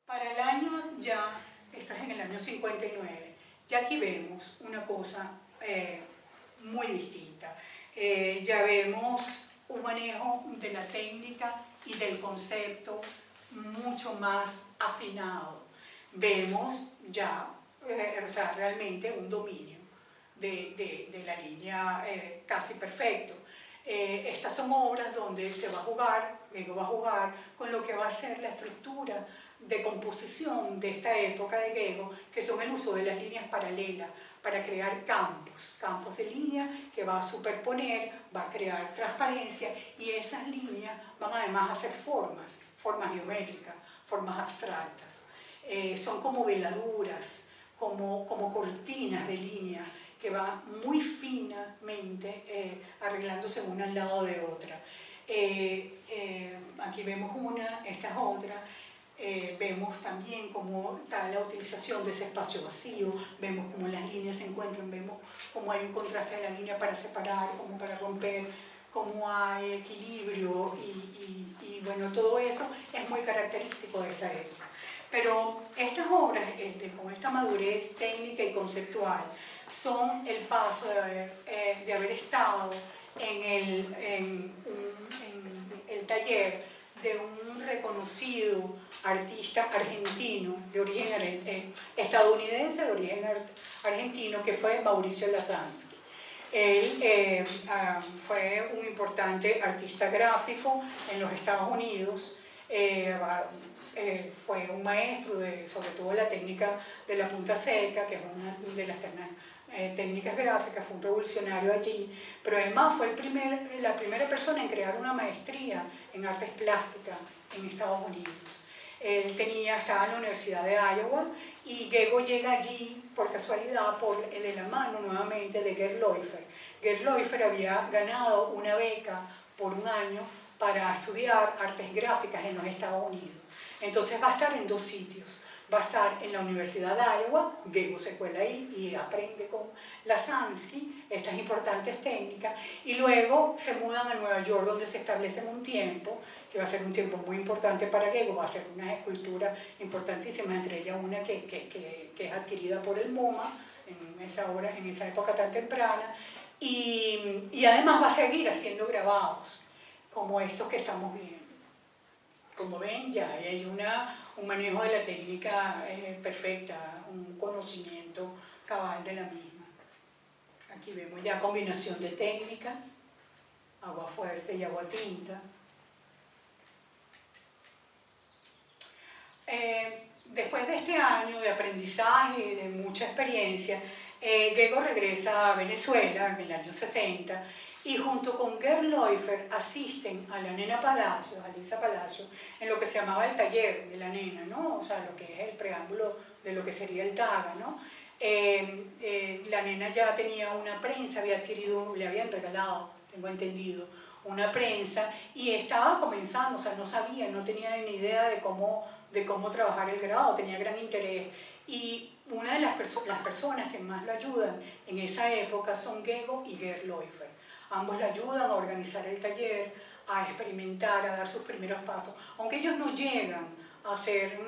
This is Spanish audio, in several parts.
Para el año ya, esto es en el año 59, ya aquí vemos una cosa muy distinta. Ya vemos un manejo de la técnica y del concepto mucho más afinado. Vemos ya o sea, realmente un dominio de la línea casi perfecto. Estas son obras donde se va a jugar, Gego va a jugar con lo que va a ser la estructura de composición de esta época de Gego, que son el uso de las líneas paralelas para crear campos de línea que va a superponer, va a crear transparencia, y esas líneas van además a ser formas geométricas, formas abstractas. Son como veladuras, como cortinas de línea que va muy finamente arreglándose una al lado de otra. Aquí vemos una, esta es otra. Vemos también cómo está la utilización de ese espacio vacío, vemos cómo las líneas se encuentran, vemos cómo hay un contraste de la línea para separar, como para romper, cómo hay equilibrio y bueno, todo eso es muy característico de esta época. Pero estas obras, con esta madurez técnica y conceptual, son el paso de haber estado en el taller de un reconocido artista argentino, de origen estadounidense, de origen argentino, que fue Mauricio Lasansky. Él fue un importante artista gráfico en los Estados Unidos, fue un maestro sobre todo la técnica de la punta seca, que es una de las técnicas gráficas, fue un revolucionario allí, pero además fue la primera persona en crear una maestría en artes plásticas en Estados Unidos. Él estaba en la Universidad de Iowa y Gego llega allí por casualidad, de la mano nuevamente de Gerd Leufer. Gerd Leufer había ganado una beca por un año para estudiar artes gráficas en los Estados Unidos. Entonces va a estar en dos sitios. Va a estar en la Universidad de Iowa, Gego se cuela ahí y aprende con Lasansky estas importantes técnicas, y luego se mudan a Nueva York, donde se establecen un tiempo, que va a ser un tiempo muy importante para Gego, va a ser unas esculturas importantísimas, entre ellas una que es adquirida por el MoMA en esa época tan temprana, y además va a seguir haciendo grabados, como estos que estamos viendo. Como ven, ya hay un manejo de la técnica perfecta, un conocimiento cabal de la misma. Aquí vemos ya combinación de técnicas, agua fuerte y agua tinta. Después de este año de aprendizaje y de mucha experiencia, Gego regresa a Venezuela en el año 60, y junto con Gerd Leufer asisten a la nena Palacios, a Lisa Palacios, en lo que se llamaba el taller de la nena, ¿no? O sea, lo que es el preámbulo de lo que sería el TAGA, ¿no? La nena ya tenía una prensa, le habían regalado, tengo entendido, una prensa, y estaba comenzando, o sea, no tenía ni idea de cómo trabajar el grabado, tenía gran interés. Y una de las personas que más lo ayudan en esa época son Gego y Gerd Leufer. Ambos le ayudan a organizar el taller, a experimentar, a dar sus primeros pasos, aunque ellos no llegan a hacer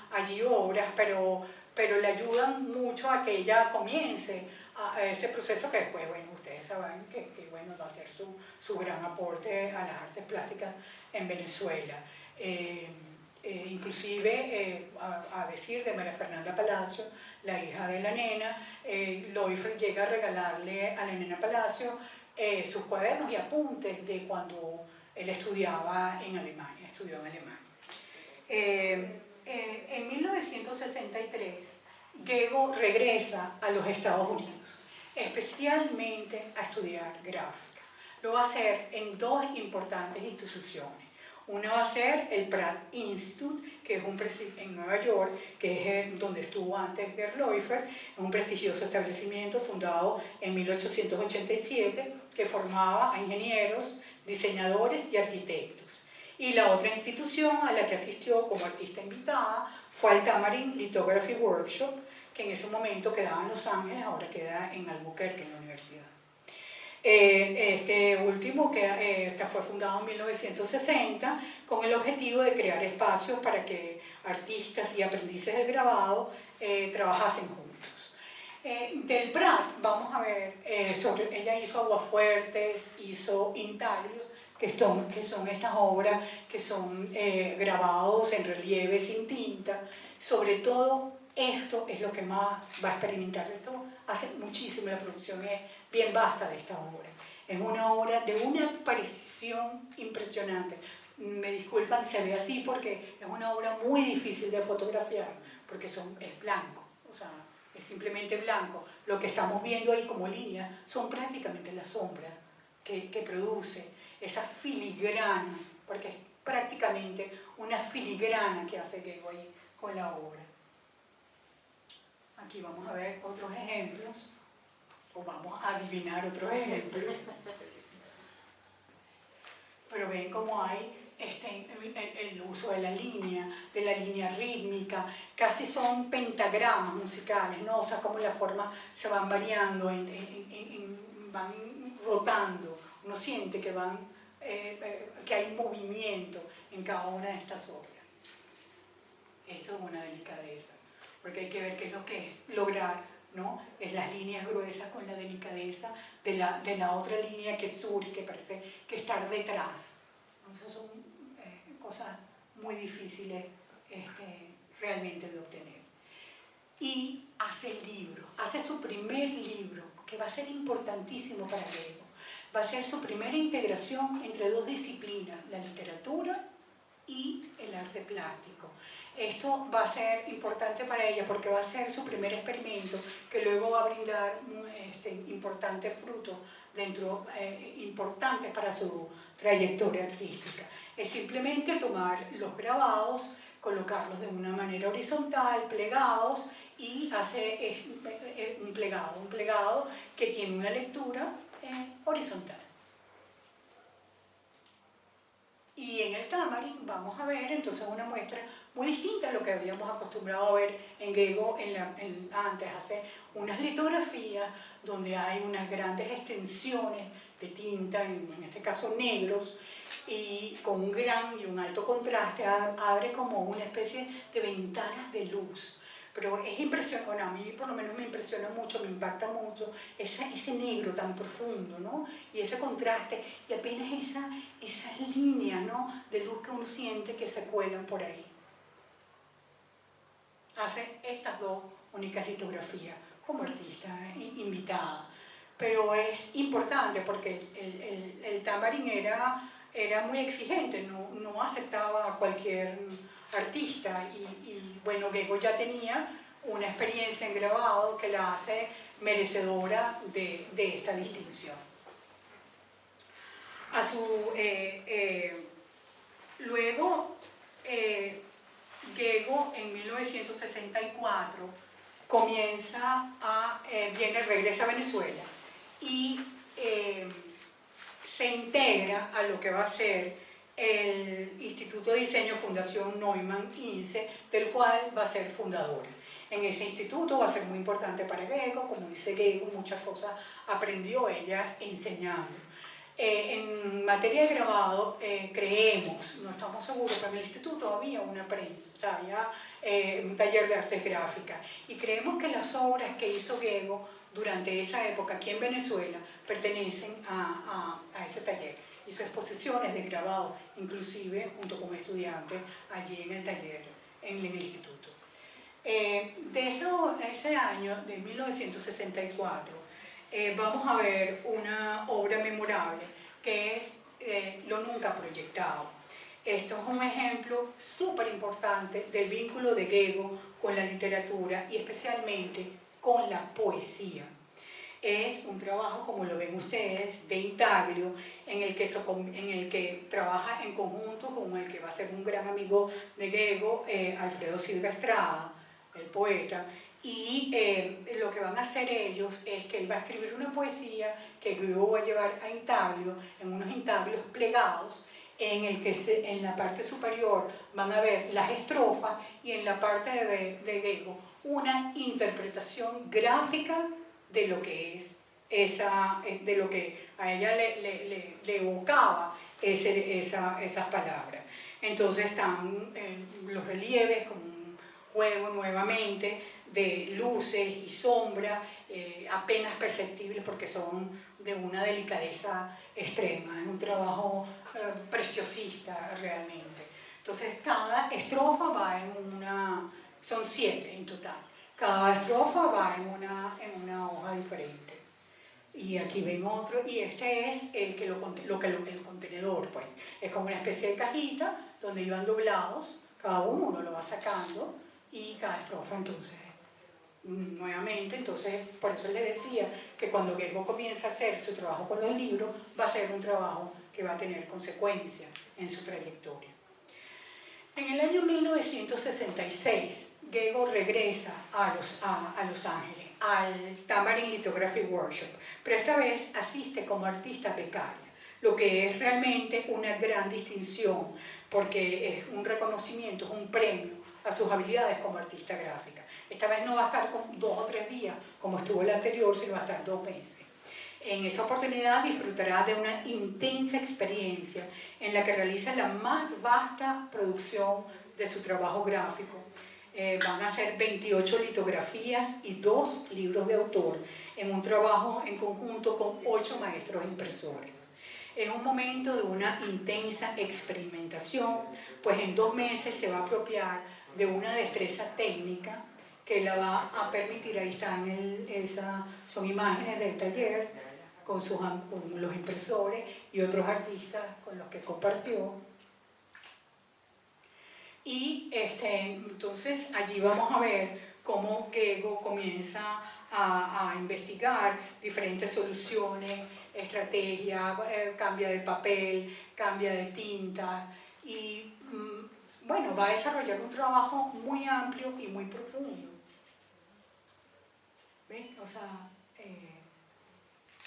allí obras, pero le ayudan mucho a que ella comience a ese proceso que después, bueno, ustedes saben que bueno, va a ser su gran aporte a las artes plásticas en Venezuela. Inclusive, a decir de María Fernanda Palacio, la hija de la nena, Leufer llega a regalarle a la nena Palacio sus cuadernos y apuntes de cuando él estudiaba en Alemania, estudió en Alemania. En 1963, Gego regresa a los Estados Unidos, especialmente a estudiar gráfica. Lo va a hacer en dos importantes instituciones. Una va a ser el Pratt Institute, que es en Nueva York, que es donde estuvo antes Gerd Leufer, un prestigioso establecimiento fundado en 1887 que formaba a ingenieros, diseñadores y arquitectos. Y la otra institución a la que asistió como artista invitada fue al Tamarin Lithography Workshop, que en ese momento quedaba en Los Ángeles, ahora queda en Albuquerque, en la universidad. Este último fue fundado en 1960 con el objetivo de crear espacios para que artistas y aprendices del grabado trabajasen juntos. Del Prat, vamos a ver, ella hizo Aguafuertes, hizo Intaglios, que son estas obras que son grabados en relieve sin tinta. Sobre todo, esto es lo que más va a experimentar. Esto hace muchísimo, la producción es bien vasta de esta obra. Es una obra de una precisión impresionante. Me disculpan, se ve así porque es una obra muy difícil de fotografiar, porque es blanco, o sea, es simplemente blanco. Lo que estamos viendo ahí como línea son prácticamente las sombras que produce esa filigrana, porque es prácticamente una filigrana que hace Gego ahí con la obra. Aquí vamos a ver otros ejemplos, o vamos a adivinar otros ejemplos. Pero ven cómo hay el uso de la línea rítmica, casi son pentagramas musicales, ¿no? O sea, como las formas se van variando, van rotando, uno siente que que hay movimiento en cada una de estas obras. Esto es una delicadeza, porque hay que ver qué es lo que es lograr, ¿no? Es las líneas gruesas con la delicadeza de la otra línea que surge, que parece que estar detrás. Entonces son cosas muy difíciles realmente de obtener. Y hace el libro, hace su primer libro, que va a ser importantísimo para Gego. Va a ser su primera integración entre dos disciplinas, la literatura y el arte plástico. Esto va a ser importante para ella porque va a ser su primer experimento que luego va a brindar importantes frutos importantes para su trayectoria artística. Es simplemente tomar los grabados, colocarlos de una manera horizontal, plegados, y hacer un plegado que tiene una lectura horizontal. Y en el Tamarin vamos a ver entonces una muestra muy distinta a lo que habíamos acostumbrado a ver en Gego antes, hace unas litografías donde hay unas grandes extensiones de tinta, en este caso negros, y con un gran y un alto contraste, abre como una especie de ventanas de luz. Pero es impresionante, bueno, a mí por lo menos me impresiona mucho, me impacta mucho ese negro tan profundo, ¿no? Y ese contraste, y apenas esas líneas, ¿no?, de luz que uno siente que se cuelan por ahí. Hace estas dos únicas litografías como artista invitada. Pero es importante porque el Tamarin era muy exigente, no aceptaba a cualquier artista y bueno, Gego ya tenía una experiencia en grabado que la hace merecedora de esta distinción. Luego, Gego en 1964 regresa a Venezuela y se integra a lo que va a ser el Instituto de Diseño Fundación Neumann INSE, del cual va a ser fundadora. En ese instituto va a ser muy importante para Gego, como dice Gego, muchas cosas aprendió ella enseñando. En materia de grabado, creemos, no estamos seguros, pero en el instituto había una prensa, o sea, había un taller de artes gráficas, y creemos que las obras que hizo Gego durante esa época aquí en Venezuela pertenecen a ese taller. Hizo exposiciones de grabado, inclusive junto con estudiantes allí en el taller, en el instituto. De ese año, de 1964, vamos a ver una obra memorable que es Lo Nunca Proyectado. Esto es un ejemplo súper importante del vínculo de Gego con la literatura y especialmente con la poesía. Es un trabajo, como lo ven ustedes, de intaglio, en el que trabaja en conjunto con el que va a ser un gran amigo de Gego, Alfredo Silva Estrada, el poeta, y lo que van a hacer ellos es que él va a escribir una poesía que Gego va a llevar a intaglio, en unos intaglios plegados, en el que en la parte superior van a ver las estrofas y en la parte de Gego una interpretación gráfica de lo que es de lo que a ella le evocaba esas palabras. Entonces están los relieves como un juego nuevamente de luces y sombras, apenas perceptibles porque son de una delicadeza extrema, es un trabajo preciosista realmente. Entonces cada estrofa va en una, son 7 en total, cada estrofa va en una hoja diferente. Y aquí ven otro, y este es el contenedor, pues. Es como una especie de cajita donde iban doblados, cada uno lo va sacando, y cada estrofa entonces, nuevamente, entonces, por eso le decía que cuando Gego comienza a hacer su trabajo con los libros, va a ser un trabajo que va a tener consecuencias en su trayectoria. En el año 1966, Gego regresa a Los Ángeles, al Tamarind Lithography Workshop, pero esta vez asiste como artista becaria, lo que es realmente una gran distinción, porque es un reconocimiento, es un premio a sus habilidades como artista gráfica. Esta vez no va a estar con 2 o 3 días, como estuvo el anterior, sino va a estar 2 meses. En esa oportunidad disfrutará de una intensa experiencia en la que realiza la más vasta producción de su trabajo gráfico. Van a ser 28 litografías y 2 libros de autor en un trabajo en conjunto con 8 maestros impresores. Es un momento de una intensa experimentación, pues en 2 meses se va a apropiar de una destreza técnica que la va a permitir, ahí están, son imágenes del taller con los impresores y otros artistas con los que compartió. Y entonces allí vamos a ver cómo Gego comienza a investigar diferentes soluciones, estrategias, cambia de papel, cambia de tinta y bueno, va a desarrollar un trabajo muy amplio y muy profundo. ¿Ves? O sea,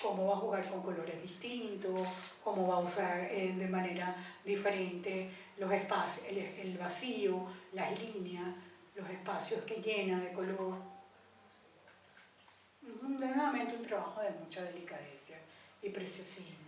cómo va a jugar con colores distintos, cómo va a usar de manera diferente los espacios, el vacío, las líneas, los espacios que llena de color. Nuevamente un trabajo de mucha delicadeza y preciosismo.